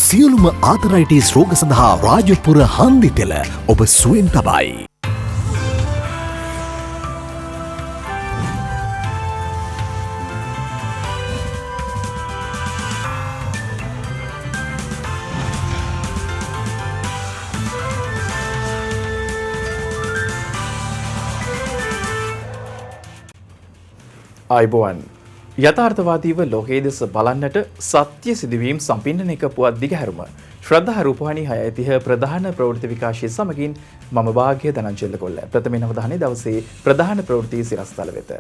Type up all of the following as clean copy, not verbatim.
සියලුම ආතරයිටිස් රෝග සඳහා රාජපුර හන්දි තෙල ඔබ සුවෙන් තබයි. ආයුබෝවන් යථාර්ථවාදීව ලෝකයේ දෙස බලන්නට සත්‍ය සිදුවීම් සම්පින්නනයක පුවත් දිගහැරුම ශ්‍රද්ධා රූපවාහිනී 6:30 ප්‍රධාන ප්‍රවෘත්ති විකාශය සමගින් මම වාග්ය ධනංජල කොල්ල ප්‍රථමයෙන් අවධානය දවසේ ප්‍රධාන ප්‍රවෘත්ති සිරස්තල වෙත.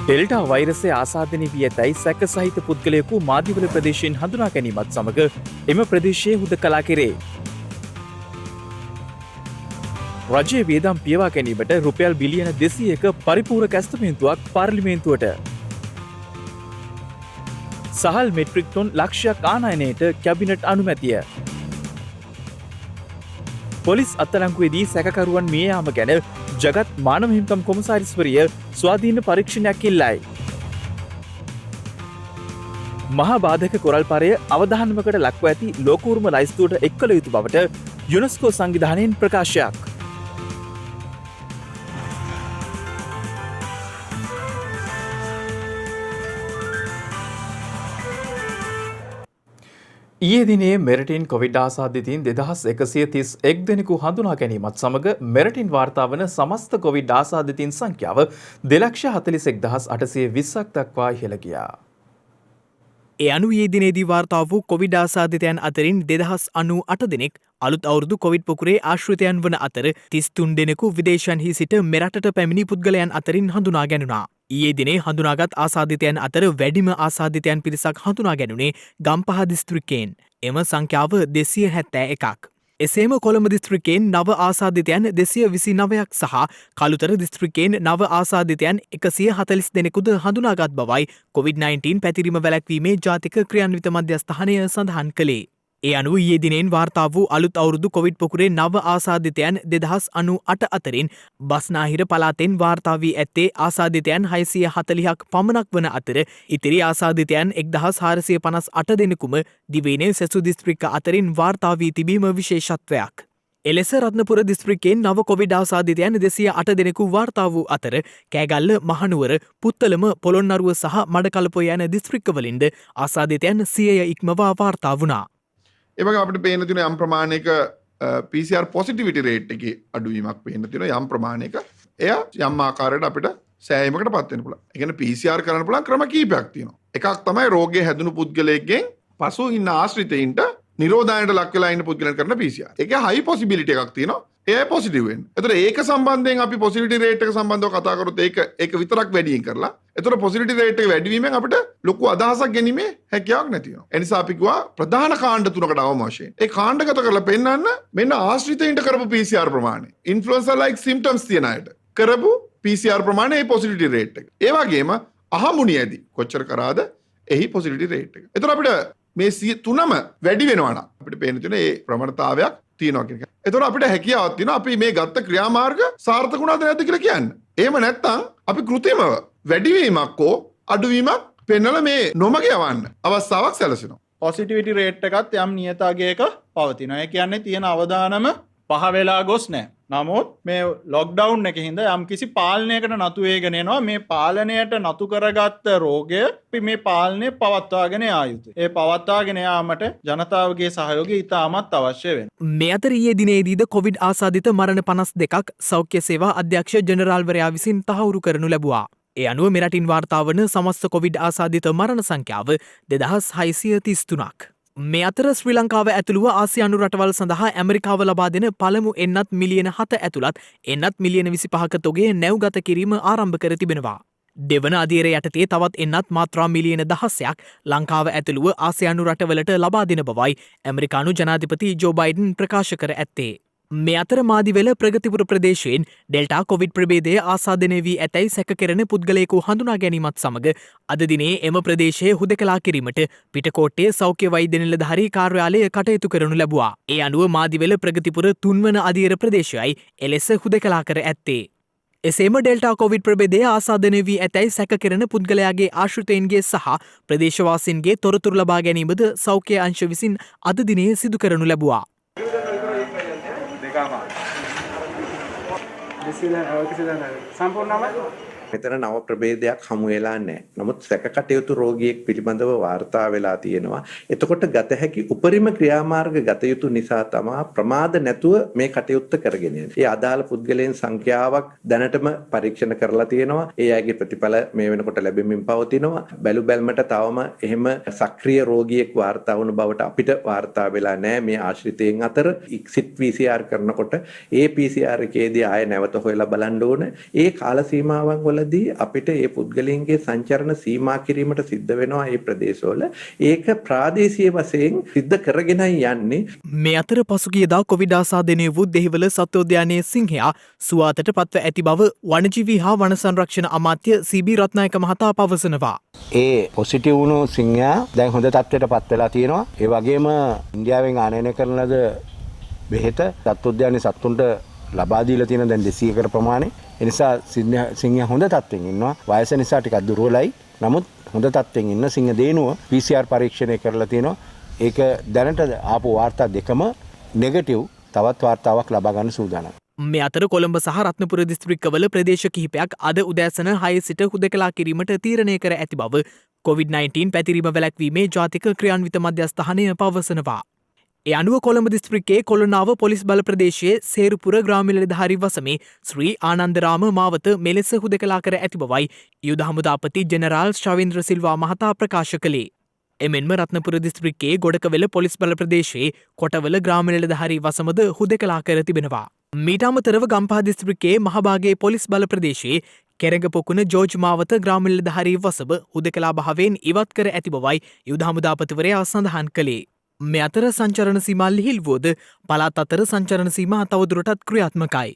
ඩෙල්ටා වෛරසය ආසාදනය වී ඇතැයි සැක සහිත පුද්ගලයෙකු මාදිවල ප්‍රදේශයෙන් හඳුනා ගැනීමත් සමග එම ප්‍රදේශයේ හුදකලා කෙරේ. රජයේ වියදම් පියවා ගැනීමට රුපියල් බිලියන 200ක පරිපූර්ණ ඇස්තමේන්තුවක් පාර්ලිමේන්තුවට. සහල් මෙට්‍රික් ටොන් ලක්ෂයක් ආනයනයට කැබිනට් අනුමැතිය. පොලිස් අත්අඩංගුවේදී සැකකරුවන් මිය යාම ගැන ජගත් මානව හිමිකම් කොමසාරිස්වරිය ස්වාධීන පරීක්ෂණයක් ඉල්ලයි. මහා බාධක කොරල්පරය අවධානමකට ලක්ව ඇති ලෝකෝරුම ලයිස්තුවට එක් කළ යුතු බවට යුනෙස්කෝ සංවිධානයෙන් ප්‍රකාශයක්. ඊයේ දිනේ මෙරටින් කොවිඩ් ආසාදිතයින් 2131 දෙනෙකු හඳුනා ගැනීමත් සමග මෙරටින් වාර්තා වන සමස්ත කොවිඩ් ආසාදිතයින් සංඛ්‍යාව 2,41,820ක් දක්වා ඉහළ ගියා. ඒ අනුව ඊයේ දිනේදී වාර්තා වූ කොවිඩ් ආසාදිතයන් අතරින් 2098 දෙනෙක් අලුත් අවුරුදු කොවිඩ් පොකුරේ ආශ්‍රිතයන් වන අතර 33 දෙනෙකු විදේශයන්හි සිට මෙරටට පැමිණි පුද්ගලයන් අතරින් හඳුනා ගැනුණා. ඊයේ දිනේ හඳුනාගත් ආසාදිතයන් අතර වැඩිම ආසාදිතයන් පිරිසක් හඳුනා ගැනුණේ ගම්පහ දිස්ත්‍රික්කයෙන්. එම සංඛ්‍යාව 271ක්. එසේම කොළඹ දිස්ත්‍රික්කයෙන් නව ආසාදිතයන් 229ක් සහ කළුතර දිස්ත්‍රික්කයෙන් නව ආසාදිතයන් 140 දෙනෙකුද හඳුනාගත් බවයි COVID-19 පැතිරීම වැළැක්වීමේ ජාතික ක්‍රියාන්විත මධ්‍යස්ථානය සඳහන් කළේ. ඒ අනුව ඊයේ දිනෙන් වාර්තා වූ අලුත් අවුරුදු කොවිඩ් පොකුරේ නව ආසාදිතයන් 2098 අතරින් බස්නාහිර පළාතෙන් වාර්තා වී ඇත්තේ ආසාදිතයන් 640ක් පමණක් වන අතර ඉතිරි ආසාදිතයන් 1458 දෙනෙකුම දිවයිනේ සෙසු දිස්ත්‍රික්ක අතරින් වාර්තා වී තිබීම විශේෂත්වයක්. එලෙස රත්නපුර දිස්ත්‍රික්කයෙන් නව කොවිඩ් ආසාදිතයන් 208 දෙනෙකු වාර්තා වූ අතර කෑගල්ල මහනුවර පුත්තලම පොළොන්නරුව සහ මඩකලපොය යන දිස්ත්‍රික්කවලින්ද ආසාදිතයන් 100 ඉක්මවා වාර්තා වුණා. එවගේ අපිට පේන තියෙන යම් ප්‍රමාණයක PCR පොසිටිවිටි රේට් එකේ අඩුවීමක් පේන තියෙනවා යම් ප්‍රමාණයක. එය යම් ආකාරයකට අපිට සෑහීමකට පත් වෙන්න පුළුවන්. ඒ කියන්නේ PCR කරන්න පුළුවන් ක්‍රම කීපයක් තියෙනවා. එකක් තමයි රෝගයේ හැදුණු පුද්ගලයෙක්ගෙන් පසු ඉන්න ආශ්‍රිතයින්ට නිරෝධායනට ලක් වෙලා ඉන්න පුද්ගලයන් කරන PCR. ඒකේ හයි පොසිබිලිටි එකක් තියෙනවා. ඒ පොසිටිව් වෙන්න. ඒතර ඒක සම්බන්ධයෙන් අපි පොසිටිවිටි රේට් එක සම්බන්ධව කතා කරොත් ඒක විතරක් වැඩියෙන් කරලා. ඒතර පොසිටිවිටි රේට් එක වැඩි වීමෙන් අපිට ලොකු අදහසක් ගැනීමේ හැකියාවක් නැති වෙනවා. ඒ නිසා අපි කිව්වා ප්‍රධාන කාණ්ඩ තුනකට අවම වශයෙන්. ඒ කාණ්ඩගත කරලා පෙන්නන්න මෙන්න ආශ්‍රිතයින්ට කරපු PCR ප්‍රමාණය. ඉන්ෆ්ලුවෙන්සා ලයික් සිම්ප්ටම්ස් තියන අයට කරපු PCR ප්‍රමාණය ඒ පොසිටිවිටි රේට් එක. ඒ වගේම අහමුණියදී කොච්චර කරාද එහි පොසිටිවිටි රේට් එක. ඒතර අපිට මේ 3ම වැඩි වෙනවා නම් අපිට පේන තියෙන ඒ ප්‍රවණතාවයක් තියෙනවා කියන එක. එතකොට අපිට හැකියාවක් තියෙනවා අපි මේ ගත්ත ක්‍රියාමාර්ග සාර්ථක වුණාද නැද්ද කියලා කියන්න. එහෙම නැත්නම් අපි කෘත්‍රිමව වැඩිවීමක් හෝ අඩුවීමක් පෙන්වලා මේ නොමග යවන්න අවස්ථාවක් සැලසෙනවා. පොසිටිවිටි රේට් එකත් යම් නියත අගයක පවතිනවා. ඒ කියන්නේ තියෙන අවදානම පහ වෙලා ගොස් නැහැ. නමුත් මේ ලොක්ඩවුන් එකේ හින්දා යම් කිසි පාලනයකට නතු වේගෙන එනවා. මේ පාලනයට නතු කරගත්ත රෝගය අපි මේ පාලනය පවත්වාගෙන යා යුතුයි. ඒ පවත්වාගෙන යාමට ජනතාවගේ සහයෝගය ඉතාමත් අවශ්‍ය වෙනවා. මේ අතර ඊයේ දිනේදීද කොවිඩ් ආසාදිත මරණ 52ක් සෞඛ්‍ය සේවා අධ්‍යක්ෂ ජෙනරාල්වරයා විසින් තහවුරු කරනු ලැබුවා. ඒ අනුව මෙරටින් වාර්තා වන සමස්ත කොවිඩ් ආසාදිත මරණ සංඛ්‍යාව 2633ක්. මේ අතර ශ්‍රී ලංකාව ඇතුළුව ආසියානු රටවල් සඳහා ඇමරිකාව ලබා දෙන පළමු එන්නත් මිලියන 7 ඇතුළත් එන්නත් මිලියන 25ක තොගේ නැව්ගත කිරීම ආරම්භ කර තිබෙනවා. දෙවන අධීර යටතේ තවත් එන්නත් මාත්‍රා මිලියන 10ක් ලංකාව ඇතුළුව ආසියානු රටවලට ලබා දෙන බවයි ඇමරිකානු ජනාධිපති ජෝ බයිඩන් ප්‍රකාශ කර ඇත්තේ. මේ අතර මාදිවෙල ප්‍රගතිපුර ප්‍රදේශයෙන් ඩෙල්ටා කොවිඩ් ප්‍රභේදය ආසාදනය වී ඇතැයි සැක කෙරෙන පුද්ගලයෙකු හඳුනා ගැනීමත් සමග අද දිනේ එම ප්‍රදේශයේ හුදකලා කිරීමට පිටකෝට්ටේ සෞඛ්‍ය වෛද්‍ය නිලධාරී කාර්යාලය කටයුතු කරනු ලැබුවා. ඒ අනුව මාදිවෙල ප්‍රගතිපුර 3 වන අධීර ප්‍රදේශයයි එලෙස හුදකලා කර ඇත්තේ. එසේම ඩෙල්ටා කොවිඩ් ප්‍රබේදය ආසාධනය වී ඇතැයි සැක කෙරෙන පුද්ගලයාගේ ආශ්‍රිතයන්ගේ සහ ප්‍රදේශවාසින්ගේ තොරතුරු ලබා ගැනීමද සෞඛ්‍ය අංශ විසින් අද දිනේ සිදු කරනු ලැබුවා. මෙතන නව ප්‍රභේදයක් හමු වෙලා නැහැ. නමුත් සැකකටයුතු රෝගියෙක් පිළිබඳව වාර්තා වෙලා තියෙනවා. එතකොට ගත හැකි උපරිම ක්‍රියාමාර්ග ගත යුතු නිසා තමයි ප්‍රමාද නැතුව මේ කටයුත්ත කරගෙන යන්නේ. ඒ අදාළ පුද්ගලයන් සංඛ්‍යාවක් දැනටම පරීක්ෂණ කරලා තියෙනවා. ඒ අයගේ ප්‍රතිඵල මේ වෙනකොට ලැබෙමින් පවතිනවා. බැලු බැලමට තවම එහෙම සක්‍රීය රෝගියෙක් වාර්තා වුණ බවට අපිට වාර්තා වෙලා නැහැ. මේ ආශ්‍රිතයන් අතර එක්සිට් PCR කරනකොට ඒ PCR එකේදී ආය නැවත හොයලා බලන්න ඕන. ඒ කාල සීමාවන් වල අපිට ඒ පුද්ගලයන්ගේ සංචරණ සීමා කිරීමට සිද්ධ වෙනවා ඒ ප්‍රදේශවල. ඒක ප්‍රාදේශීය වශයෙන් සිද්ධ කරගෙනයි යන්නේ. මේ අතර පසුගියදා කොවිඩ් ආසාදනය වූ දෙහිවල සත්වෝද්‍යානයේ සිංහයා සුවාතට පත්ව ඇති බව වනජීවී හා වන සංරක්ෂණ අමාත්‍ය සීබී රත්නායක මහතා පවසනවා. ඒ පොසිටිව් වුණු සිංහයා දැන් හොඳ තත්ත්වයට පත් වෙලා තියෙනවා. ඒ වගේම ඉන්දියාවෙන් ආනයනය කරන ලද බෙහෙත සත්වෝද්‍යානයේ සත්තුන්ට ලබා දීලා තියෙන දැන් 200කට ප්‍රමාණය. ඒ නිසා සිංහයා හොඳ තත්ත්වෙන් ඉන්නවා. වයස නිසා ටිකක් දුර්වලයි. නමුත් හොඳ තත්ත්වෙන් ඉන්න සිංහ දේනුව PCR පරීක්ෂණය කරලා තියෙනවා. ඒක දැනට ආපු වාර්තා දෙකම නෙගටිව්. තවත් වාර්තාවක් ලබා ගන්න සූදානම්. මේ අතර කොළඹ සහ රත්නපුර දිස්ත්‍රික්කවල ප්‍රදේශ කිහිපයක් අද උදෑසන 6 සිට හුදකලා කිරීමට තීරණය කර ඇති බව COVID-19 පැතිරීම වැළැක්වීමේ ජාතික ක්‍රියාන්විත මධ්‍යස්ථානය පවසනවා. ඒ අනුව කොළඹ දිස්ත්‍රික්කයේ කොළොනාව පොලිස් බල ප්‍රදේශයේ සේරුපුර ග්‍රාම්‍ය නිලධාරී වසමේ ශ්‍රී ආනන්දරාම මාවත මෙලෙස හුදකලා කර ඇති බවයි යුද හමුදාපති ජෙනරාල් ශවීන්ද්‍ර සිල්වා මහතා ප්‍රකාශ කළේ. එමෙන්ම රත්නපුර දිස්ත්‍රික්කයේ ගොඩකවල පොලිස් බල ප්‍රදේශයේ කොටවල ග්‍රාම්‍ය නිලධාරී වසමද හුදකලා කර තිබෙනවා. මීට අමතරව ගම්පහ දිස්ත්‍රික්කයේ මහභාගයේ පොලිස් බල ප්‍රදේශයේ කෙරගපොකුණ ජෝර්ජ් මාවත ග්‍රාම්‍ය නිලධාරී වසම හුදකලා භාවයෙන් ඉවත් කර ඇති බවයි යුද හමුදාපතිවරයා සඳහන් කළේ. මේ අතර සංචරණ සීමා ලිහිල් වුවද පළාත් අතර සංචරණ සීමා තවදුරටත් ක්‍රියාත්මකයි.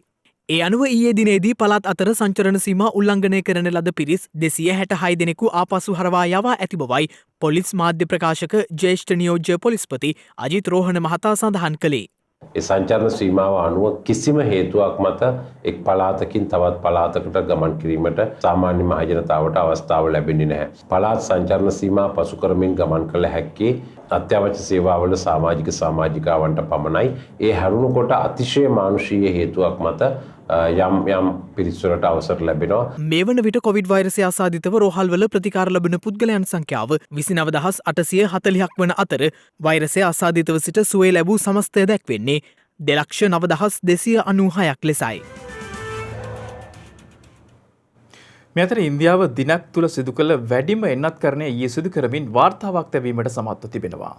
ඒ අනුව ඊයේ දිනේදී පළාත් අතර සංචරණ සීමා උල්ලංඝනය කරන ලද පිරිස් 266 දෙනෙකු ආපසු හරවා යවා ඇති බවයි පොලිස් මාධ්‍ය ප්‍රකාශක ජ්‍යෙෂ්ඨ නියෝජ්‍ය පොලිස්පති අජිත් රෝහණ මහතා සඳහන් කළේ. ඒ සංචරණ සීමාව අනුව කිසිම හේතුවක් මත එක් පළාතකින් තවත් පළාතකට ගමන් කිරීමට සාමාන්‍ය මහ ජනතාවට අවස්ථාව ලැබෙන්නේ නැහැ. පළාත් සංචරණ සීමා පසු කරමින් ගමන් කළ හැක්කේ අත්‍යවශ්‍ය සේවාවල සමාජික සමාජිකාවන්ට පමණයි. ඒ හැරුණු කොට අතිශය මානුෂීය හේතුවක් මත යම් පිරිස්වලට අවසර ලැබෙනවා. මේ වන විට කොවිඩ් වෛරසය ආසාදිතව රෝහල්වල ප්‍රතිකාර ලබන පුද්ගලයන් සංඛ්‍යාව 29840ක් වන අතර වෛරසය ආසාදිතව සිට සුවය ලැබූ සමස්තය දැක්වෙන්නේ 2,9296ක් ලෙසයි. මේ අතර ඉන්දියාව දිනක් තුල සිදු කළ වැඩිම එන්නත්කරණය ඊයේ සිදු කරමින් වාර්තාවක් තැබීමට සමත්ව තිබෙනවා.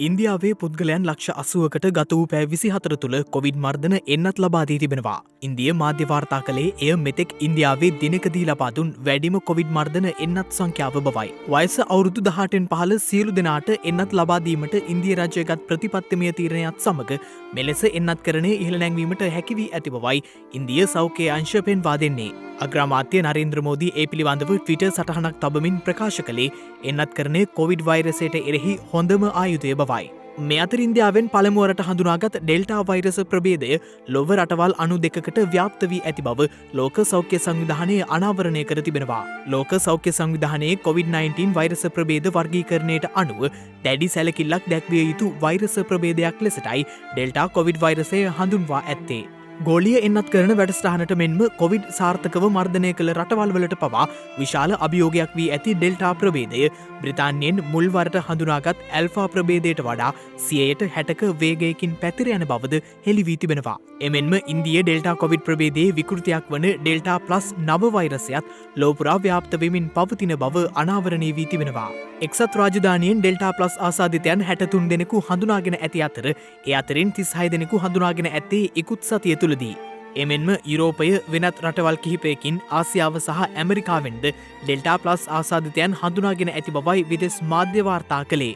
ඉන්දියාවේ පුද්ගලයන් ලක්ෂ 80කට ගත වූ පැය 24 තුළ කොවිඩ් මර්ධන එන්නත් ලබා දී තිබෙනවා. ඉන්දිය මාධ්‍ය වාර්තා කළේ එය මෙතෙක් ඉන්දියාවේ දිනකදී ලබා දුන් වැඩිම කොවිඩ් මර්ධන එන්නත් සංඛ්‍යාව බවයි. වයස අවුරුදු 18න් පහළ සියලු දෙනාට එන්නත් ලබා දීමට ඉන්දිය රාජ්‍යගත් ප්‍රතිපත්තිමය තීරණයත් සමග මෙලෙස එන්නත්කරණය ඉහළ නැංවීමට හැකි වී ඇති බවයි ඉන්දිය සෞඛ්‍ය අංශ පෙන්වා දෙන්නේ. අග්‍රාමාත්‍ය නරේන්ද්‍ර මෝදී ඒ පිළිබඳව ට්විටර් සටහනක් තබමින් ප්‍රකාශ කළේ එන්නත්කරණය කොවිඩ් වෛරසයට එරෙහි හොඳම ආයුධය බවයි. මේ අතර ඉන්දියාවෙන් පළමුවරට හඳුනාගත් ඩෙල්ටා වෛරස ප්‍රභේදය ලොව රටවල් 92කට ව්‍යාප්ත වී ඇති බව ලෝක සෞඛ්‍ය සංවිධානය අනාවරණය කර තිබෙනවා. ලෝක සෞඛ්‍ය සංවිධානයේ COVID-19 වෛරස ප්‍රභේද වර්ගීකරණයට අනුව දැඩි සැලකිල්ලක් දැක්විය යුතු වෛරස ප්‍රභේදයක් ලෙසටයි ඩෙල්ටා කොවිඩ් වෛරසය හඳුන්වා ඇත්තේ. ගෝලිය එන්නත් කරන වැඩස්ටානට මෙන්ම කොවිඩ් සාර්ථකව මර්ධනය කළ රටවල් වලට පවා විශාල අභියෝගයක් වී ඇති ඩෙල්ටා ප්‍රභේදය බ්‍රිතාන්‍යයෙන් මුල්වරට හඳුනාගත් ඇල්ෆා ප්‍රභේදයට වඩා 160ක වේගයකින් පැතිර යන බවද හෙළි වී තිබෙනවා. එමෙන්ම ඉන්දිය ඩෙල්ටා කොවිඩ් ප්‍රභේදයේ විකෘතියක් වන ඩෙල්ටා ප්ලස් නව වෛරසයත් ලෝපුරා ව්‍යාප්ත වෙමින් පවතින බව අනාවරණය වී තිබෙනවා. එක්සත් රාජධානියෙන් ඩෙල්ටා ප්ලස් ආසාදිතයන් 63 දෙනෙකු හඳුනාගෙන ඇති අතර ඒ අතරින් 36 දෙනෙකු හඳුනාගෙන ඇත්තේ ඉකුත් සතිය තුලදී. එමෙන්ම යුරෝපය වෙනත් රටවල් කිහිපයකින් ආසියාව සහ ඇමරිකාවෙන්ද ඩෙල්ටා ප්ලස් ආසාදිතයන් හඳුනාගෙන ඇති බවයි විදෙස් මාධ්‍ය වාර්තා කළේ.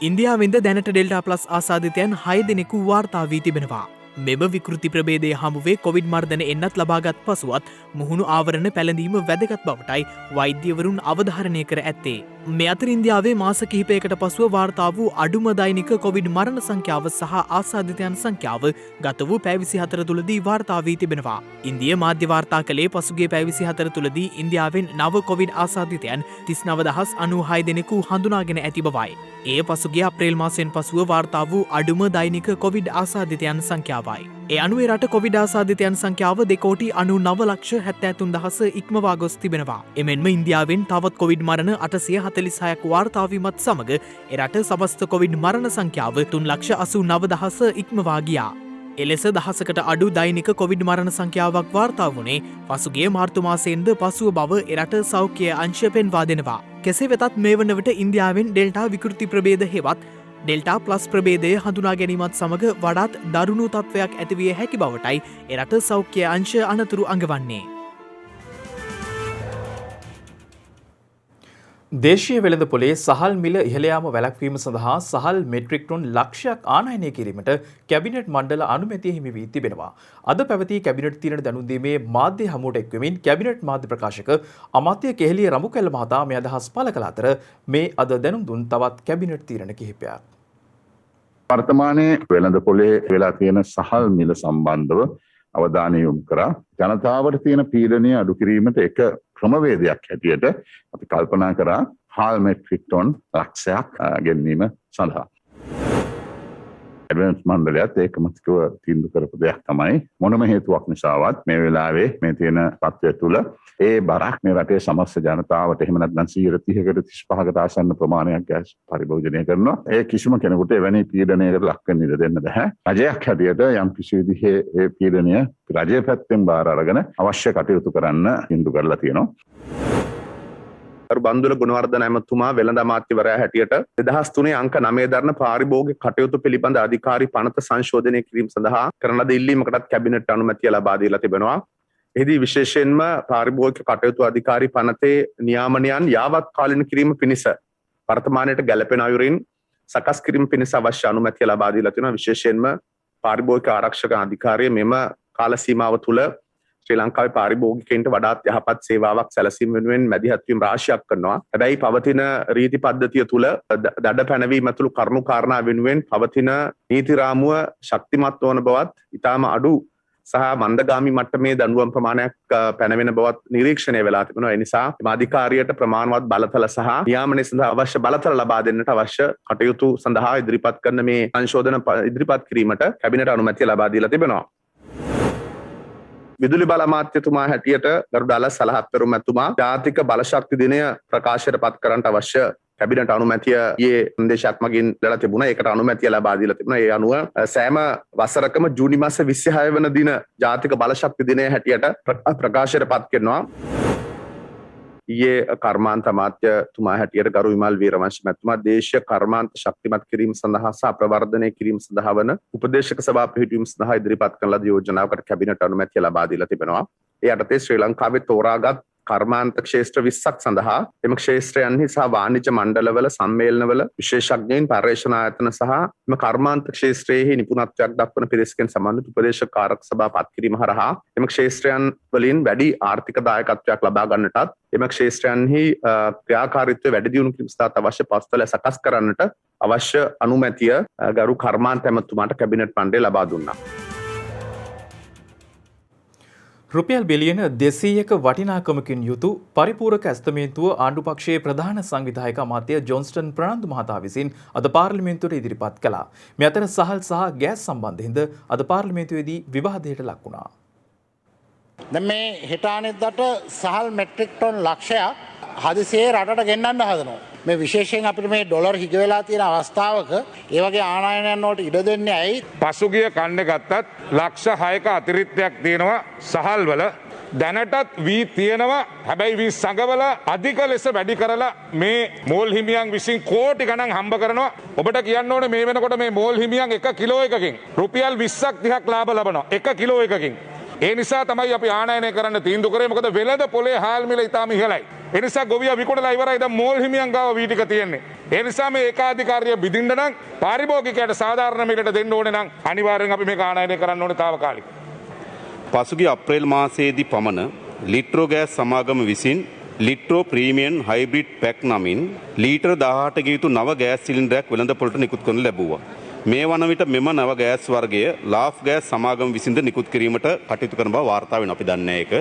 ඉන්දියාවෙන්ද දැනට ඩෙල්ටා ප්ලස් ආසාදිතයන් 6 දෙනෙකු වාර්තා වී තිබෙනවා. මෙම විකෘති ප්‍රභේදය හමුවේ කොවිඩ් මර්ධන එන්නත් ලබාගත් පසුවත් මුහුණු ආවරණ පැළඳීම වැදගත් බවටයි වෛද්‍යවරුන් අවධාරණය කර ඇත්තේ. මේ අතර ඉන්දියාවේ මාස කිහිපයකට පසුව වාර්තා වූ අඩුම දෛනික කොවිඩ් මරණ සංඛ්‍යාව සහ ආසාදිතයන් සංඛ්‍යාව ගත වූ පැය 24 තුළදී වාර්තා වී තිබෙනවා. ඉන්දිය මාධ්‍ය වාර්තා කළේ පසුගිය පැය 24 තුළදී ඉන්දියාවෙන් නව කොවිඩ් ආසාදිතයන් 39096 දෙනෙකු හඳුනාගෙන ඇති බවයි. එය පසුගිය අප්‍රේල් මාසයෙන් පසුව වාර්තා වූ අඩුම දෛනික කොවිඩ් ආසාදිතයන් සංඛ්‍යාවයි. ඒ අනුව රට කොවිඩ් ආසාදිතයන් සංඛ්‍යාව 2,99,73,000 ඉක්මවා ගොස් තිබෙනවා. එමෙන්ම ඉන්දියාවෙන් තවත් කොවිඩ් මරණ 846ක් වාර්තා වීමත් සමග එරට සමස්ත කොවිඩ් මරණ සංඛ්‍යාව 3,89,000 ඉක්මවා ගියා. එලෙස දහසකට අඩු දෛනික කොවිඩ් මරණ සංඛ්‍යාවක් වාර්තා වුණේ පසුගිය මාර්තු මාසයෙන්ද පසුව බව එරට සෞඛ්‍ය අංශය පෙන්වා දෙනවා. කෙසේ වෙතත් මේ වන විට ඉන්දියාවෙන් ඩෙල්ටා විකෘති ප්‍රභේද හෙවත් ඩෙල්ටා ප්ලස් ප්‍රභේදය හඳුනා ගැනීමත් සමග වඩාත් දරුණු තත්ත්වයක් ඇතිවිය හැකි බවටයි එරට සෞඛ්‍ය අංශය අනතුරු අඟවන්නේ. දේශීය වෙළඳ පොලේ සහල් මිල ඉහළ යාම වැළැක්වීම සඳහා සහල් මෙට්‍රික් ටොන් ලක්ෂයක් ආනයනය කිරීමට කැබිනට් මණ්ඩල අනුමැතිය හිමි වී තිබෙනවා. අද පැවති කැබිනට් තීරණ දැනුම් දීමේ මාධ්‍ය හමුවට එක්වෙමින් කැබිනට් මාධ්‍ය ප්‍රකාශක අමාත්‍ය කෙහෙලිය රඹුකැල්ල මහතා මේ අදහස් පළ කළ අතර මේ අද දැනුම් දුන් තවත් කැබිනට් තීරණ කිහිපයක්. වර්තමානයේ වෙළඳ පොලේ වෙලා තියෙන සහල් මිල සම්බන්ධව අවධානය යොමු කරා ජනතාවට තියෙන පීඩනය අඩු කිරීමට එක ක්‍රමවේදයක් හැටියට අපි කල්පනා කරා හාල් මෙට්‍රික් ටොන් ලක්ෂයක් ගෙන්වීම සඳහා. ඇඩ්වැන්ස් මණ්ඩලයත් ඒකමතිකව තීන්දුව කරපු දෙයක් තමයි මොනම හේතුවක් නිසාවත් මේ වෙලාවේ මේ තියෙන තත්ත්වය තුළ ඒ බරක් මේ රටේ සමස්ත ජනතාවට එහෙම නැත්නම් 130කට 35කට ආසන්න ප්‍රමාණයක් ගෑස් පරිභෝජනය කරනවා. ඒ කිසිම කෙනෙකුට එවැනි පීඩනයකට ලක් වෙන්න ඉඩ දෙන්න බෑ. රජයක් හැටියට යම් කිසි විදිහේ ඒ පීඩනය රජයේ පැත්තෙන් බාර අරගෙන අවශ්‍ය කටයුතු කරන්න තීන්දුව කරලා තියෙනවා. බන්දුල ගුණවර්ධන ඇමතුමා වෙළඳ අමාත්‍යවරයා හැටියට 2003 අංක 9 දරන පාරිභෝගික කටයුතු පිළිබඳ අධිකාරී පනත සංශෝධනය කිරීම සඳහා කරන ලද ඉල්ලීමකටත් කැබිනට් අනුමැතිය ලබා දීලා තිබෙනවා. එහිදී විශේෂයෙන්ම පාරිභෝගික කටයුතු අධිකාරී පනතේ නියාමනයන් යාවත් කාලින කිරීම පිණිස වර්තමානයට ගැළපෙන අයුරින් සකස් කිරීම පිණිස අවශ්‍ය අනුමැතිය ලබා දීලා තිනවා. විශේෂයෙන්ම පාරිභෝගික ආරක්ෂක අධිකාරිය මෙම කාල සීමාව තුළ ශ්‍රී ලංකාවේ පාරිභෝගිකයින්ට වඩාත් යහපත් සේවාවක් සැලසීම වෙනුවෙන් මැදිහත් වීම රාශියක් කරනවා. හැබැයි පවතින රීති පද්ධතිය තුළ දඩ පැනවීම ඇතුළු කරුණු කාරණා වෙනුවෙන් පවතින නීති රාමුව ශක්තිමත් වන බවත් ඉතාම අඩු සහ මන්දගාමී මට්ටමේ දඬුවම් ප්‍රමාණයක් පැනවෙන බවත් නිරීක්ෂණය වෙලා තිබෙනවා. ඒ නිසා එම අධිකාරියට ප්‍රමාණවත් බලතල සහ නියාමනය සඳහා අවශ්‍ය බලතල ලබා දෙන්නට අවශ්‍ය කටයුතු සඳහා ඉදිරිපත් කරන මේ සංශෝධන ඉදිරිපත් කිරීමට කැබිනට් අනුමැතිය ලබා දීලා තිබෙනවා. විදුලි බල අමාත්‍යතුමා හැටියට ගරු ඩලස් සලහප්පෙරුම් ඇතුමා ජාතික බලශක්ති දිනය ප්‍රකාශයට පත් කරන්නට අවශ්‍ය කැබිනට් අනුමැතිය ඊයේ සංදේශයක් මගින් දලා තිබුණා. ඒකට අනුමැතිය ලබා දීලා තිබුණා. ඒ අනුව සෑම වසරකම ජූනි මාස 26 වෙනි දින ජාතික බලශක්ති දිනය හැටියට ප්‍රකාශයට පත් කරනවා. ඊයේ කර්මාන්ත අමාත්‍යතුමා හැටියට ගරු විමල් වීරවංශ මැතිතුමා දේශීය කර්මාන්ත ශක්තිමත් කිරීම සඳහා සහ ප්‍රවර්ධනය කිරීම සඳහා වන උපදේශක සභාව පිහිටුවීම සඳහා ඉදිරිපත් කරන ලද යෝජනාවකට කැබිනට් අනුමැතිය ලබා දීලා තිබෙනවා. ඒ යටතේ ශ්‍රී ලංකාවේ තෝරාගත් කර්මාන්ත ක්ෂේත්‍ර 20ක් සඳහා එම ක්ෂේත්‍රයන්හි සහ වාණිජ්‍ය මණ්ඩලවල සම්මේලනවල විශේෂඥයින් පර්යේෂණ ආයතන සහ එම කර්මාන්ත ක්ෂේත්‍රයේ නිපුණත්වයක් දක්වන පිරිසකින් සම්බන්ධ උපදේශක කාරක සභා පත් කිරීම හරහා එම ක්ෂේත්‍රයන් වලින් වැඩි ආර්ථික දායකත්වයක් ලබා ගන්නටත් එම ක්ෂේත්‍රයන්හි ක්‍රියාකාරීත්වය වැඩි දියුණු කිරීම සඳහා අවශ්‍ය පස්වල සකස් කරන්නට අවශ්‍ය අනුමැතිය ගරු කර්මාන්ත ඇමතුමාට කැබිනට් මණ්ඩලය ලබා දුන්නා. රුපියල් බිලියන 200ක වටිනාකමකින් යුතු පරිපූරක ඇස්තමේන්තුව ආණ්ඩුපක්ෂයේ ප්‍රධාන සංවිධායක අමාත්‍ය ජොන්ස්ටන් ප්‍රනාන්දු මහතා විසින් අද පාර්ලිමේන්තුවට ඉදිරිපත් කළා. මේ අතර සහල් සහ ගෑස් සම්බන්ධයෙන්ද අද පාර්ලිමේන්තුවේදී විවාදයට ලක් වුණා. දැන් මේ හෙට අනිද්දාට සහල් මෙට්‍රික් ටොන් ලක්ෂයක් හදිසියේ රටට ගෙන්නන්න හදනවා. මේ විශේෂයෙන් අපිට මේ ඩොලර් හිග වෙලා තියෙන අවස්ථාවක ඒ වගේ ආනයනයන් වලට ඉඩ දෙන්නේ ඇයි? පසුගිය කන්න ගත්තත් ලක්ෂ 6ක අතිරික්තයක් තියෙනවා සහල් වල. දැනටත් වී තියෙනවා. හැබැයි වී සංගවල අධික ලෙස වැඩි කරලා මේ මෝල් හිමියන් විසින් කෝටි ගණන් හම්බ කරනවා. ඔබට කියන්න ඕනේ මේ වෙනකොට මේ මෝල් හිමියන් 1 කිලෝ එකකින් රුපියල් 20ක් 30ක් ලාභ ලබනවා. 1 කිලෝ එකකින්. ඒ නිසා තමයි අපි ආනයනය කරන්න තීන්දුව කරේ. මොකද වෙළඳ පොලේ හාල් මිල ඉතාම ඉහළයි. ඒ නිසා ගොවියා විකුණලා ඉවරයි. දැන් මෝල් හිමියන් ගාව වී ටික තියෙන්නේ. ඒ නිසා මේ ඒකාධිකාරිය බිඳින්න නම් පාරිභෝගිකයට සාධාරණ මිලට දෙන්න ඕනේ නම් අනිවාර්යෙන් අපි මේක ආනයනය කරන්න ඕනේ తాවකාලිකව. පසුගිය අප්‍රේල් මාසයේදී පමණ ලිට්‍රෝ ගෑස් සමාගම විසින් ලිට්‍රෝ ප්‍රීමියම් හයිබ්‍රිඩ් පැක් නමින් ලීටර් 18 ක යුතු නව ගෑස් සිලින්ඩරයක් වෙළඳපොළට නිකුත් කරනු ලැබුවා. මේ වන විට මෙම නව ගෑස් වර්ගය ලාෆ් ගෑස් සමාගම විසින්ද නිකුත් කිරීමට කටයුතු කරන බව වාර්තා වෙනවා. අපි දන්නේ ඒක.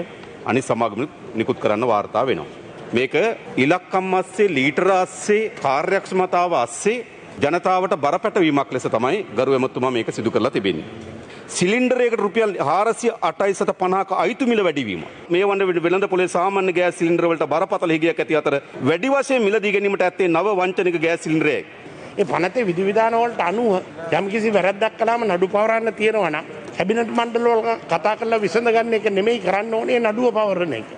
අනිත් සමාගම නිකුත් කරන්න වාර්තා වෙනවා. මේක ඉලක්කම් අස්සේ ලීටර අස්සේ කාර්යක්ෂමතාව අස්සේ ජනතාවට බරපැටවීමක් ලෙස තමයි ගරු ඇමතුමා මේක සිදු කරලා තිබෙන්නේ. සිලින්ඩරයකට රුපියල් 408.50ක අයිතු මිල වැඩිවීම. මේ වන විට වෙළඳපොලේ සාමාන්‍ය ගෑස් සිලින්ඩර වලට බරපතල හිගයක් ඇති අතර වැඩි වශයෙන් මිලදී ගැනීමට ඇත්තේ නව වංචනික ගෑස් සිලින්ඩරයයි. ඒ පනතේ විධිවිධාන වලට අනුව යම්කිසි වැරද්දක් කළාම නඩු පවරන්න තියෙනවා නම් කැබිනට් මණ්ඩල වල කතා කරලා විසඳ ගන්න එක නෙමෙයි කරන්න ඕනේ නඩුව පවරන එක.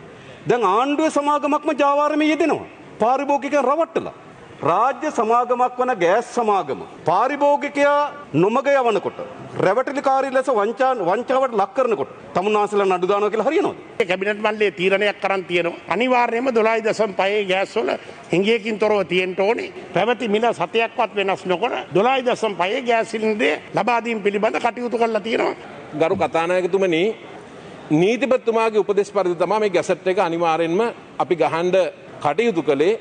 දැන් ආණ්ඩුවේ සමාගමක්ම ජාවාරමේ යෙදෙනවා. පාරිභෝගිකයන් රවට්ටලා. රාජ්‍ය සමාගමක් වන ගෑස් සමාගම පාරිභෝගිකයා නොමග යවනකොට රැවටිලිකාරී ලෙස වංචාවට ලක් කරනකොට තමුන්නාසලා නඩු දානවා කියලා හරියනවද? කැබිනට් මණ්ඩලයේ තීරණයක් කරන් තියෙනවා. අනිවාර්යයෙන්ම 12.5 ගෑස් වල හිඟයකින් තොරව තියෙන්න ඕනේ. පැවති මිල සතයක්වත් වෙනස් නොකර 12.5 ගෑස් සිලින්ඩරය ලබා දීම පිළිබඳ කටයුතු කරලා තියෙනවා. ගරු කතානායකතුමනි, නීතිපතිතුමාගේ උපදෙස් පරිදි තමයි මේ ගැසට් එක අනිවාර්යෙන්ම අපි ගහන්න කටයුතු කළේ.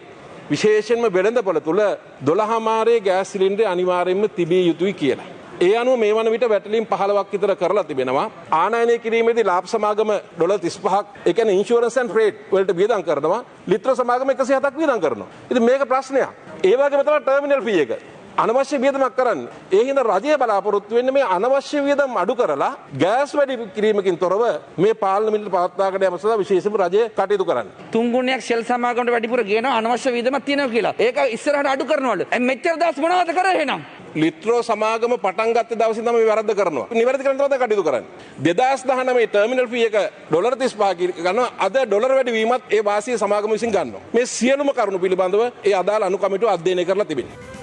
විශේෂයෙන්ම වෙළඳපොළ තුල 12 මාරේ ගෑස් සිලින්ඩරය අනිවාර්යෙන්ම තිබිය යුතුයි කියලා. ඒ අනුව මේ වන විට වැටලීම් 15ක් විතර කරලා තිබෙනවා. ආනයනය කිරීමේදී ලාභ සමාගම $35ක් ඒ කියන්නේ ඉන්ෂුරන්ස් ඇන්ඩ් ෆ්‍රේට් වලට වියදම් කරනවා. ලිත්‍ර සමාගම 107ක් වියදම් කරනවා. ඉතින් මේක ප්‍රශ්නයක්. ඒ වගේම තමයි ටර්මිනල් ෆී එක. අනවශ්‍ය වියදමක් කරන්නේ. ඒ හින්දා රජය බලාපොරොත්තු වෙන්නේ මේ අනවශ්‍ය වියදම් අඩු කරලා ගෑස් වැඩි කිරීමකින් තොරව මේ පාර්ලිමේන්තුව පවත්වාගෙන යාම සඳහා විශේෂම රජය කටයුතු කරන්නේ. තුන් ගුණයක් ෂෙල් සමාගමට වැඩිපුර ගේනවා අනවශ්‍ය වියදමක් තියෙනවා කියලා. ඒක ඉස්සරහට අඩු කරනවලු. මෙච්චර දවස් මොනවද කරේ එහෙනම්? ලිත්‍රෝ සමාගම පටන් ගත්ත දවසේ තමයි වැරද්ද කරනවා. නිවැරදි කරන්න තමයි කටයුතු කරන්නේ. 2019 ටර්මිනල් ෆී එක $35 ගන්නවා. අද ඩොලර් වැඩි වීමත් ඒ වාසිය සමාගම විසින් ගන්නවා. මේ සියලුම කරුණු පිළිබඳව ඒ අදාළ අනු කමිටුව අධ්‍යයනය කරලා තිබෙනවා.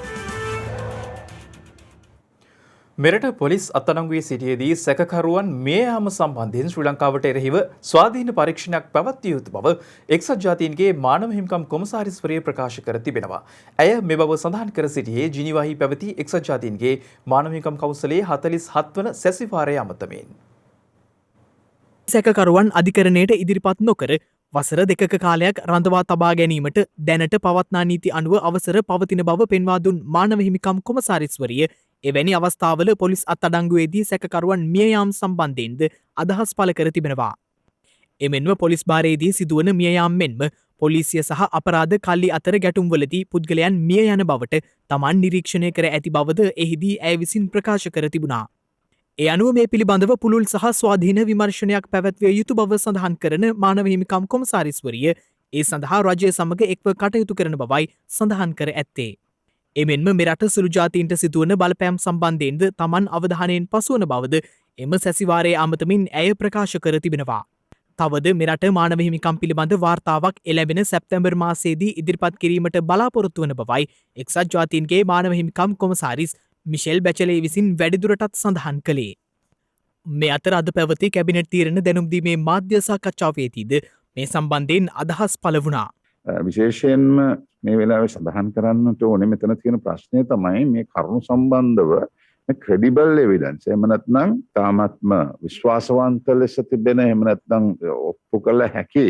මෙරට පොලිස් අත්අඩංගුවේ සිටියේදී සැකකරුවන් මේ යාම සම්බන්ධයෙන් ශ්‍රී ලංකාවට එරෙහිව ස්වාධීන පරීක්ෂණයක් පැවැත්විය යුතු බව එක්සත් ජාතීන්ගේ මානව හිමිකම් කොමසාරිස්වරිය ප්‍රකාශ කර තිබෙනවා. ඇය මේ බව සඳහන් කර සිටියේ ජිනීවාහි පැවති එක්සත් ජාතීන්ගේ මානව හිමිකම් කවුන්සිලයේ 47 වන සැසිවාරය අමතමින්. සැකකරුවන් අධිකරණයට ඉදිරිපත් නොකර වසර 2ක කාලයක් රඳවා තබා ගැනීමට දැනට පවත්නා නීති අනුව අවසර පවතින බව පෙන්වා දුන් මානව හිමිකම් කොමසාරිස්වරිය එවැනි අවස්ථාවල පොලිස් අත්අඩංගුවේදී සැකකරුවන් මියයාම් සම්බන්ධයෙන්ද අදහස් පළ කර තිබෙනවා. එමෙන්ම පොලිස් භාරයේදී සිදුවන මියයාම් මෙන්ම පොලිසිය සහ අපරාධ කල්ලි අතර ගැටුම්වලදී පුද්ගලයන් මිය යන බවට තමන් නිරීක්ෂණය කර ඇති බවද එහිදී ඇය විසින් ප්‍රකාශ කර තිබුණා. ඒ අනුව මේ පිළිබඳව පුළුල් සහ ස්වාධීන විමර්ශනයක් පැවැත්විය යුතු බව සඳහන් කරන මානව හිමිකම් කොමසාරිස්වරිය ඒ සඳහා රජය සමග එක්ව කටයුතු කරන බවයි සඳහන් කර ඇත්තේ. එමෙන්ම මෙරට සුළු ජාතීන්ට සිදුවන බලපෑම් සම්බන්ධයෙන්ද තමන් අවධානයෙන් පසුවන බවද එම සැසිවාරයේ අමතමින් ඇය ප්‍රකාශ කර තිබෙනවා. තවද මෙරට මානව හිමිකම් පිළිබඳ වාර්තාවක් එළැබෙන සැප්තැම්බර් මාසයේදී ඉදිරිපත් කිරීමට බලාපොරොත්තු වන බවයි එක්සත් ජාතීන්ගේ මානව හිමිකම් කොමසාරිස් මිෂෙල් බැචලේ විසින් වැඩිදුරටත් සඳහන් කළේ. මේ අතර අද පැවති කැබිනට් තීරණ දැනුම් දීමේ මාධ්‍ය සාකච්ඡාවේදීද මේ සම්බන්ධයෙන් අදහස් පළ වුණා. විශේෂයෙන්ම මේ වෙලාවේ සඳහන් කරන්නට ඕනේ මෙතන තියෙන ප්‍රශ්නය තමයි මේ කරුණු සම්බන්ධව ක්‍රෙඩිබල් එවිඩන්ස් එහෙම නැත්නම් තාමත්ම විශ්වාසවන්ත ලෙස තිබෙන එහෙම නැත්නම් ඔප්පු කළ හැකි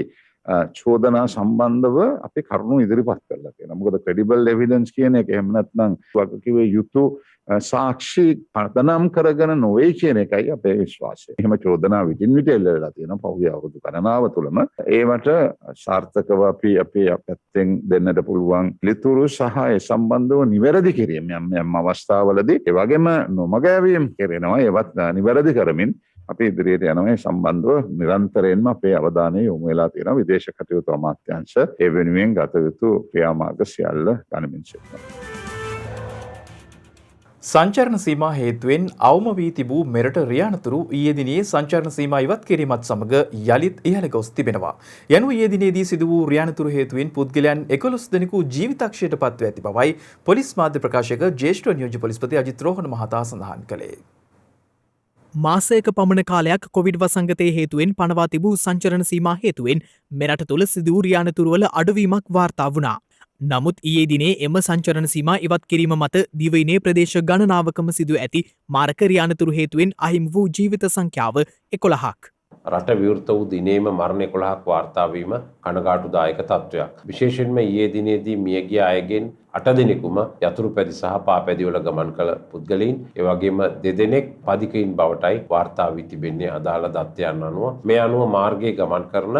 චෝදනා සම්බන්ධව අපි කරුණු ඉදිරිපත් කරලා තියෙනවා. මොකද ක්‍රෙඩිබල් එවිඩන්ස් කියන එක එහෙම නැත්නම් වගකිව යුතු සාක්ෂි පදනම් කරගෙන නොවේ කියන එකයි අපේ විශ්වාසය. එහෙම චෝදනා විටින් විට එල්ලලා තියෙනවා පහුගිය අවුරුදු ගණනාව තුළම. ඒවට සාර්ථකව අපි පැත්තෙන් දෙන්නට පුළුවන් පිළිතුරු සහ ඒ සම්බන්ධව නිවැරදි කිරීම යම් අවස්ථාවලදී ඒ වගේම නොමගෑවීම් කරනවා. ඒවත් නිවැරදි කරමින් අපි ඉදිරියට යනවා. ඒ සම්බන්ධව නිරන්තරයෙන්ම අපේ අවධානය යොමු වෙලා තියෙනවා. විදේශ කටයුතු අමාත්‍යාංශ ඒ වෙනුවෙන් ගත යුතු ක්‍රියාමාර්ග සියල්ල ගනිමින් සිටිනවා. සංචරණ සීමා හේතුවෙන් අවම වී තිබූ මෙරට රියානතුරු ඊයේ දිනේ සංචරණ සීමා ඉවත් කිරීමත් සමග යළිත් ඉහළ ගොස් තිබෙනවා. යනු ඊයේ දිනේදී සිදු වූ රියානතුරු හේතුවෙන් පුද්ගලයන් 11 දෙනෙකු ජීවිතක්ෂයට පත්ව ඇති බවයි පොලිස් මාධ්‍ය ප්‍රකාශක ජ්‍යෙෂ්ඨ නියෝජ්‍ය පොලිස්පති අජිත් රෝහණ මහතා සඳහන් කළේ. මාසයක පමණ කාලයක් කොවිඩ් වසංගතයේ හේතුවෙන් පනවා තිබූ සංචරණ සීමා හේතුවෙන් මෙරට තුළ සිදු වූ රියානතුරුවල අඩුවීමක් වාර්තා වුණා. නමුත් ඊයේ දිනේ එම සංචරණ සීමා ඉවත් කිරීම මත දිවයිනේ ප්‍රදේශ ගණනාවකම සිදු ඇති මාරක රියානතුරු හේතුවෙන් අහිමි වූ ජීවිත සංඛ්‍යාව 11ක්. රට විවෘත වූ දිනේම මරණ 11ක් වාර්තා වීම කනගාටුදායක තත්ත්වයක්. විශේෂයෙන්ම ඊයේ දිනේදී මියගිය අයගෙන් 8 දෙනෙකුම යතුරු පැදි සහ පා පැදිවල ගමන් කළ පුද්ගලයින්, ඒ වගේම 2 දෙනෙක් පදිකයින් බවටයි වාර්තා වී තිබෙන්නේ අදාළ තත්ත්වයන් අනුව. මේ අනුව මාර්ගයේ ගමන් කරන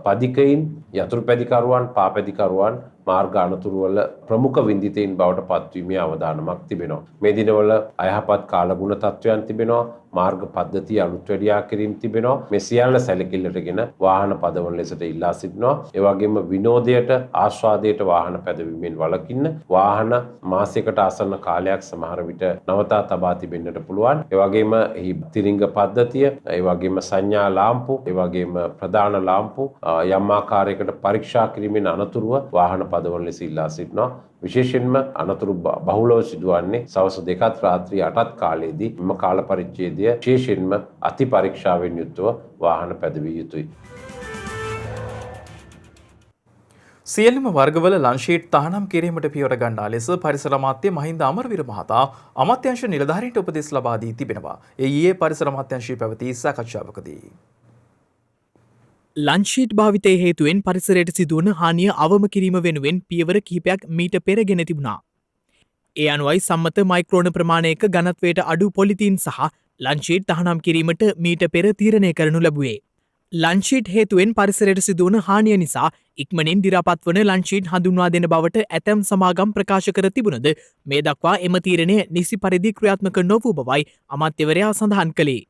පදිකයින්, යතුරු පැදිකරුවන්, පා පැදිකරුවන් මාර්ග අනතුරුවල ප්‍රමුඛ වින්දිතයින් බවට පත්වීමේ අවදානමක් තිබෙනවා. මේ දිනවල අයහපත් කාලගුණ තත්ත්වයන් තිබෙනවා. මාර්ග පද්ධතිය අලුත් වැඩියා කිරීම තිබෙනවා. මේ සියල්ල සැලකිල්ලටගෙන වාහන පදවන ලෙසට ඉල්ලා සිටිනවා. ඒ වගේම විනෝදයට, ආස්වාදයට වාහන පැදවීමෙන් වළකින්න, වාහන මාසයකට ආසන්න කාලයක් සමහර විට නවතා තබා තිබෙන්නට පුළුවන්. ඒ වගේම එහි තිරිංග පද්ධතිය, ඒ වගේම සංඥා ලාම්පු, ඒ වගේම ප්‍රධාන ලාම්පු යම් ආකාරයකට පරීක්ෂා කිරීමෙන් අනතුරුව වාහන පදවන ලෙස ඉල්ලා සිටිනවා. විශේෂයෙන්ම අනතුරු බහුලව සිදුවන්නේ සවස් 2ත් රාත්‍රී 8ත් කාලයේදී. මෙම කාල පරිච්ඡේදය විශේෂයෙන්ම අති පරීක්ෂාවෙන් යුතුව වාහන පැදවිය යුතුයි. සියලුම වර්ගවල ලන්ෂීට් තහනම් කිරීමට පියවර ගන්නා ලෙස පරිසර අමාත්‍ය මහින්ද අමරවීර මහතා අමාත්‍යාංශ නිලධාරීන්ට උපදෙස් ලබා දී තිබෙනවා. ඊයේ පරිසර අමාත්‍යාංශයේ පැවති සාකච්ඡාවකදී ලන්ෂීට් භාවිතය හේතුවෙන් පරිසරයට සිදුවන හානිය අවම කිරීම වෙනුවෙන් පියවර කිහිපයක් මීට පෙරගෙන තිබුණා. ඒ අනුවයි සම්මත මයික්‍රෝන ප්‍රමාණයක ඝනත්වයට අඩු පොලිතීන් සහ ලන්ෂීට් තහනම් කිරීමට මීට පෙර තීරණය කරනු ලැබුවේ. ලන්ෂීට් හේතුවෙන් පරිසරයට සිදුවන හානිය නිසා ඉක්මනින් දිරාපත් වන ලන්ෂීට් හඳුන්වා දෙන බවට ඇතැම් සමාගම් ප්‍රකාශ කර තිබුණද මේ දක්වා එම තීරණය නිසි පරිදි ක්‍රියාත්මක නොවූ බවයි අමාත්‍යවරයා සඳහන් කළේ.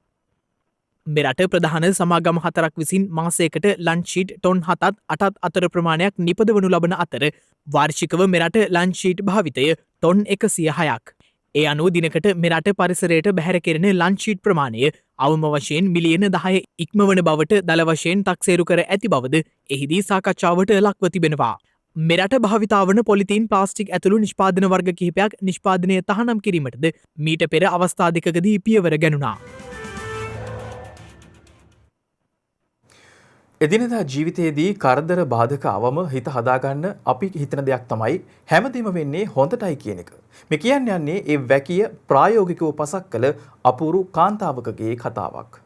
මෙරට ප්‍රධාන සමාගම් 4ක් විසින් මාසයකට ලන්ෂීට් ටොන් 7ත් 8ත් අතර ප්‍රමාණයක් නිපදවනු ලබන අතර වාර්ෂිකව මෙරට ලන්ෂීට් භාවිතය ටොන් 106ක්. ඒ අනුව දිනකට මෙරට පරිසරයට බැහැර කෙරෙන ලන්ෂීට් ප්‍රමාණය අවම වශයෙන් මිලියන 10 ඉක්මවන බවට දළ වශයෙන් තක්සේරු කර ඇති බවද එහිදී සාකච්ඡාවට ලක්ව තිබෙනවා. මෙරට භාවිතාවන පොලිතීන් ප්ලාස්ටික් ඇතුළු නිෂ්පාදන වර්ග කිහිපයක් නිෂ්පාදනය තහනම් කිරීමටද මීට පෙර අවස්ථා දෙකකදී පියවර ගැනුණා. එදිනෙදා ජීවිතයේදී කරදර බාධක අවම හිත හදාගන්න අපි හිතන දෙයක් තමයි හැමදේම වෙන්නේ හොඳටයි කියන එක. මේ කියන්නේ යන්නේ ඒ වැකිය ප්‍රායෝගිකව පසක් කළ අපූරු කාන්තාවකගේ කතාවක්.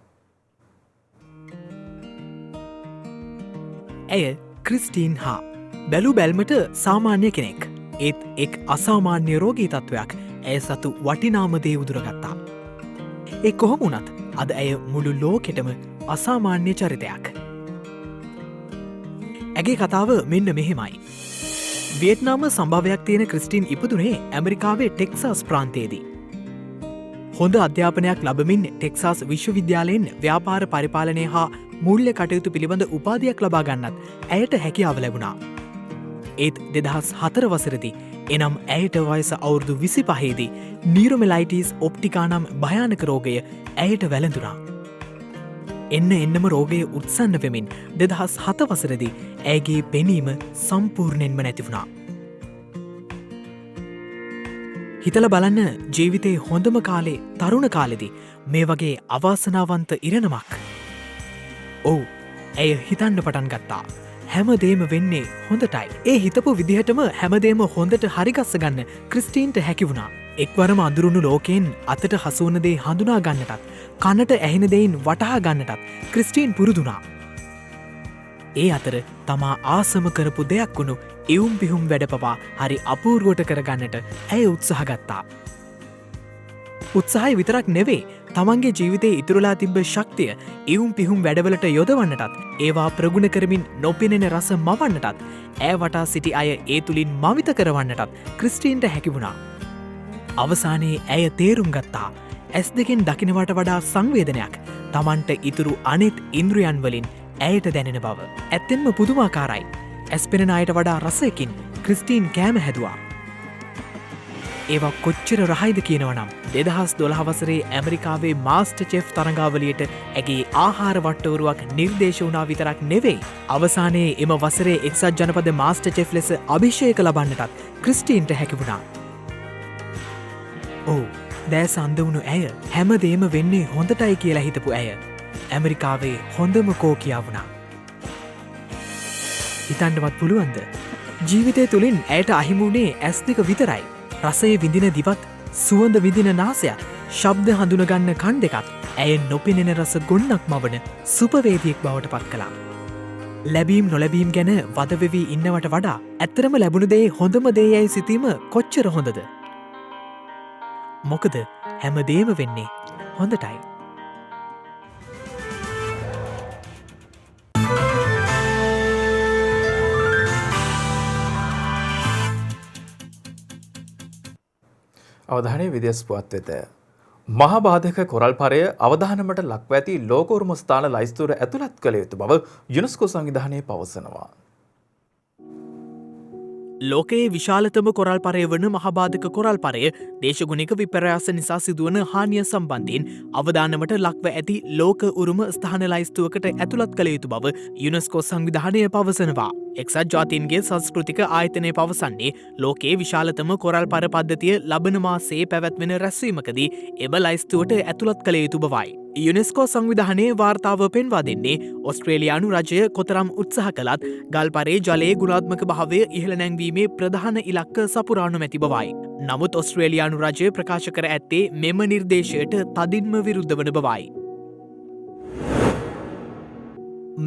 ඇය ක්‍රිස්ටීන් හා බැලු බැල්මට සාමාන්‍ය කෙනෙක්. ඒත් එක් අසාමාන්‍ය රෝගී තත්ත්වයක් ඇය සතු වටිනාම දේ උදුරගත්තා. ඒ කොහොම වුණත් අද ඇය මුළු ලෝකෙටම අසාමාන්‍ය චරිතයක්. ඇගේ කතාව මෙන්න මෙහෙමයි. වියට්නාම සම්භාවයක් තියෙන ක්‍රිස්ටින් ඉපදුනේ ඇමරිකාවේ ටෙක්සාස් ප්‍රාන්තයේදී. හොඳ අධ්‍යාපනයක් ලබමින් ටෙක්සාස් විශ්වවිද්‍යාලයෙන් ව්‍යාපාර පරිපාලනය හා මූල්‍ය කටයුතු පිළිබඳ උපාධයක් ලබා ගන්නත් ඇයට හැකියාව ලැබුණා. ඒත් 2004 වසරදී එනම් ඇයට වයස අවුරුදු 25දී නීරොමෙලයිටිස් ඔප්ටිකා නම් භයානක රෝගය ඇයට වැළඳුණා. එන්නම රෝගය උත්සන්න වෙමින් 2007 වසරදී ඇයගේ පෙනීම සම්පූර්ණයෙන්ම නැතිවුණා. හිතල බලන්න ජීවිතේ හොඳම කාලේ තරුණ කාලෙදී මේ වගේ අවාසනාවන්ත ඉරණමක්. ඔව් ඇය හිතන්න පටන් ගත්තා. හැමදේම වෙන්නේ හොඳටයි. ඒ හිතපු විදිහටම හැමදේම හොඳට හරිගස්ස ගන්න ක්‍රිස්ටීන්ට හැකිවුණා. එක්වරම අඳුරුණු ලෝකයෙන් අතට හසුවනදේ හඳුනා ගන්නටත් කනට ඇහෙන දෙයින් වටහා ගන්නටත් ක්‍රිස්ටීන් පුරුදුනා. ඒ අතර තමා ආසම කරපු දෙයක් වුණු ඉවුම් පිහුම් වැඩපවා හරි අපූර්ුවට කරගන්නට ඇය උත්සහගත්තා. උත්සාහය විතරක් නෙවේ තමන්ගේ ජීවිතේ ඉතුරලා තිබ්බ ශක්තිය ඉවුම් පිහුම් වැඩවලට යොදවන්නටත් ඒවා ප්‍රගුණ කරමින් නොපෙනෙන රස මවන්නටත් ඇය වටා සිටි අය ඒ තුළින් මවිත කරවන්නටත් ක්‍රිස්ටීන්ට හැකිවුණා. අවසානයේ ඇය තේරුම් ගත්තා ඇස් දෙකෙන් දකිනවට වඩා සංවේදනයක් තමන්ට ඉතුරු අනෙත් ඉන්ද්‍රියන් වලින් ඇයට දැනෙන බව. ඇත්තෙන්ම පුදුමාකාරයි. ඇස් පෙනෙන අයට වඩා රසයකින් ක්‍රිස්ටීන් කෑම හැදවා. ඒවා කොච්චර රහයිද කියනවනම් 2012 වසරේ ඇමරිකාවේ මාස්ටර් චෙෆ් තරඟාවලියට ඇගේ ආහාර වට්ටවරුවක් නිර්දේශ වුණා විතරක් නෙවෙයි. අවසානයේ එම වසරේ එක්සත් ජනපද මාස්ටර් චෙෆ් ලෙස අභිෂේක ලබන්නටත් ක්‍රිස්ටීන්ට හැකිවුණා. ඔව් දැස අන්දවුණු ඇය හැමදේම වෙන්නේ හොඳටයි කියලා හිතපු ඇය ඇමරිකාවේ හොඳම කෝකියා වුණා. හිතන්නවත් පුළුවන්ද? ජීවිතය තුළින් ඇයට අහිමුණේ ඇස් දෙක විතරයි. රසයේ විඳින දිවත්, සුවඳ විඳින නාසයත්, ශබ්ද හඳුනගන්න කන් දෙකත්, ඇය නොපෙනෙන රස ගොන්නක් මවන සුපවේදියෙක් බවට පත් කළා. ලැබීම් නොලැබීම් ගැන වදවෙවී ඉන්නවට වඩා ඇත්තරම ලැබුණු දේ හොඳම දේ යැයි සිතීම කොච්චර හොඳද. මොකද හැමදේම වෙන්නේ හොඳටයි. අවධානය විදේශ පුවත් වෙත. මහාබාධක කොරල් පරය අවධානමට ලක්ව ඇති ලෝකෝරුම ස්ථාන ලයිස්තුර ඇතුළත් කළ යුතු බව යුනෙස්කෝ සංවිධානය පවසනවා. ලෝකයේ විශාලතම කොරල් පරය වන මහබාධක කොරල් පරය දේශගුණික විපර්යාස නිසා සිදුවන හානිය සම්බන්ධයෙන් අවධානමට ලක්ව ඇති ලෝක උරුම ස්ථාන ලයිස්තුවකට ඇතුළත් කළ යුතු බව යුනෙස්කෝ සංවිධානය පවසනවා. එක්සත් ජාතීන්ගේ සංස්කෘතික ආයතනය පවසන්නේ ලෝකයේ විශාලතම කොරල් පර පද්ධතිය ලබන මාසේ පැවැත්වෙන රැස්වීමකදී එම ලයිස්තුවට ඇතුළත් කළ යුතු බවයි. යුනෙස්කෝ සංවිධානයේ වාර්තාව පෙන්වා දෙන්නේ ඔස්ට්‍රේලියානු රජය කොතරම් උත්සාහ කළත් ගල්පරේ ජලයේ ගුණාත්මක භාවය ඉහළ නැංවීමේ ප්‍රධාන ඉලක්ක සපුරානු මැති බවයි. නමුත් ඔස්ට්‍රේලියානු රජය ප්‍රකාශ කර ඇත්තේ මෙම නිර්දේශයට තදින්ම විරුද්ධ වන බවයි.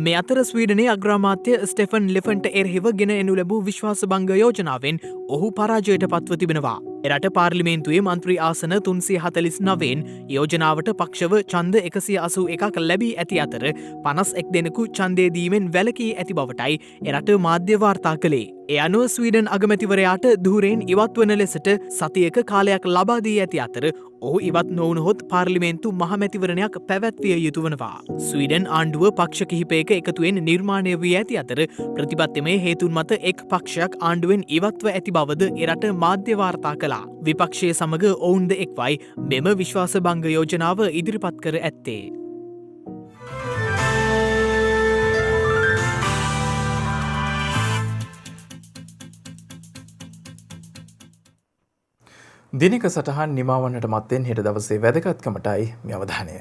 මේ අතර ස්වීඩනයේ අග්‍රාමාත්‍ය ස්ටෙෆන් ලෙෆන්ට එරහිව ගෙන එනු ලැබූ විශ්වාස භංග යෝජනාවෙන් ඔහු පරාජයට පත්ව තිබෙනවා. එරට පාර්ලිමේන්තුවේ මන්ත්‍රී ආසන 349න් යෝජනාවට පක්ෂව ඡන්ද 181ක් ලැබී ඇති අතර 51 දෙනෙකු ඡන්දය දීමෙන් වැළකී ඇති බවටයි එරට මාධ්‍ය වාර්තා කළේ. ඒ අනුව ස්වීඩන් අගමැතිවරයාට ධූරයෙන් ඉවත් වන ලෙසට සතියක කාලයක් ලබා දී ඇති අතර ඔහු ඉවත් නොවුනහොත් පාර්ලිමේන්තු මහමැතිවරණයක් පැවැත්විය යුතු වනවා. ස්වීඩන් ආණ්ඩුව පක්ෂ කිහිපයක එකතුවෙන් නිර්මාණය වී ඇති අතර ප්‍රතිපත්තිමය හේතුන් මත එක් පක්ෂයක් ආණ්ඩුවෙන් ඉවත්ව ඇති බවද එරට මාධ්‍ය වාර්තා කළා. විපක්ෂය සමග ඔවුන්ද එක්වයි මෙම විශ්වාස භංග යෝජනාව ඉදිරිපත් කර ඇත්තේ. දිනක සටහන් නිමාවන්නට මත්තෙන් හෙට දවසේ වැදගත්කමටයි මේ අවධානය.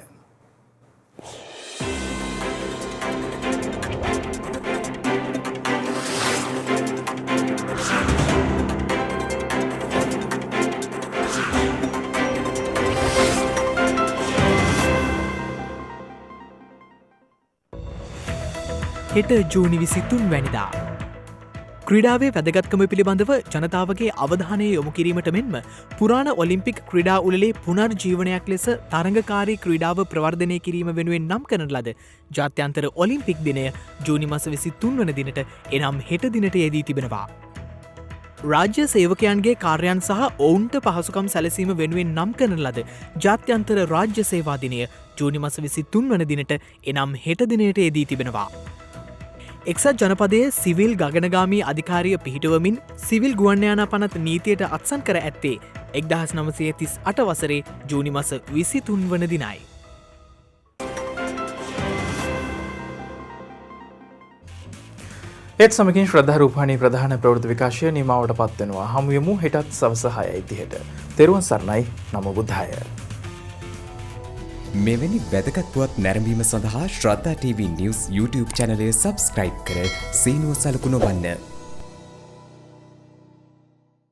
හෙට ජූනි 23 වැනිදා ක්‍රීඩාවේ වැදගත්කම පිළිබඳව ජනතාවගේ අවධානය යොමු කිරීමට මෙන්ම පුරාණ ඔලිම්පික් ක්‍රීඩා උළෙලේ පුනර්ජීවනයක් ලෙස තරඟකාරී ක්‍රීඩාව ප්‍රවර්ධනය කිරීම වෙනුවෙන් නම් කරන ලද ජාත්‍යන්තර ඔලිම්පික් දිනය ජූනි මාස 23 වන දිනට එනම් හෙට දිනට යෙදී තිබෙනවා. රාජ්‍ය සේවකයන්ගේ කාර්යයන් සහ ඔවුන්ට පහසුකම් සැලසීම වෙනුවෙන් නම් කරන ලද ජාත්‍යන්තර රාජ්‍ය සේවා දිනය ජූනි මාස 23 වන දිනට එනම් හෙට දිනයට යෙදී තිබෙනවා. එක්සත් ජනපදයේ සිවිල් ගගනගාමී අධිකාරිය පිහිටුවමින් සිවිල් ගුවන්යාන පනත් නීතියට අත්සන් කර ඇත්තේ 1938 වසරේ ජූනි මාස 23 වන දිනයි. ඒත් සමගින් ශ්‍රද්ධා රූපවාහිනී ප්‍රධාන ප්‍රවෘත්ති විකාශය නිමාවට පත්වෙනවා. හමු යමු හෙටත් සවස 6:30ට. තෙරුවන් සරණයි. නමෝ බුද්ධාය. මෙවැනි වැදගත් පුවත් නැරඹීම සඳහා ශ්‍රද්ධා TV News YouTube channel එක subscribe කර සීනුව සලකුණ වන්න.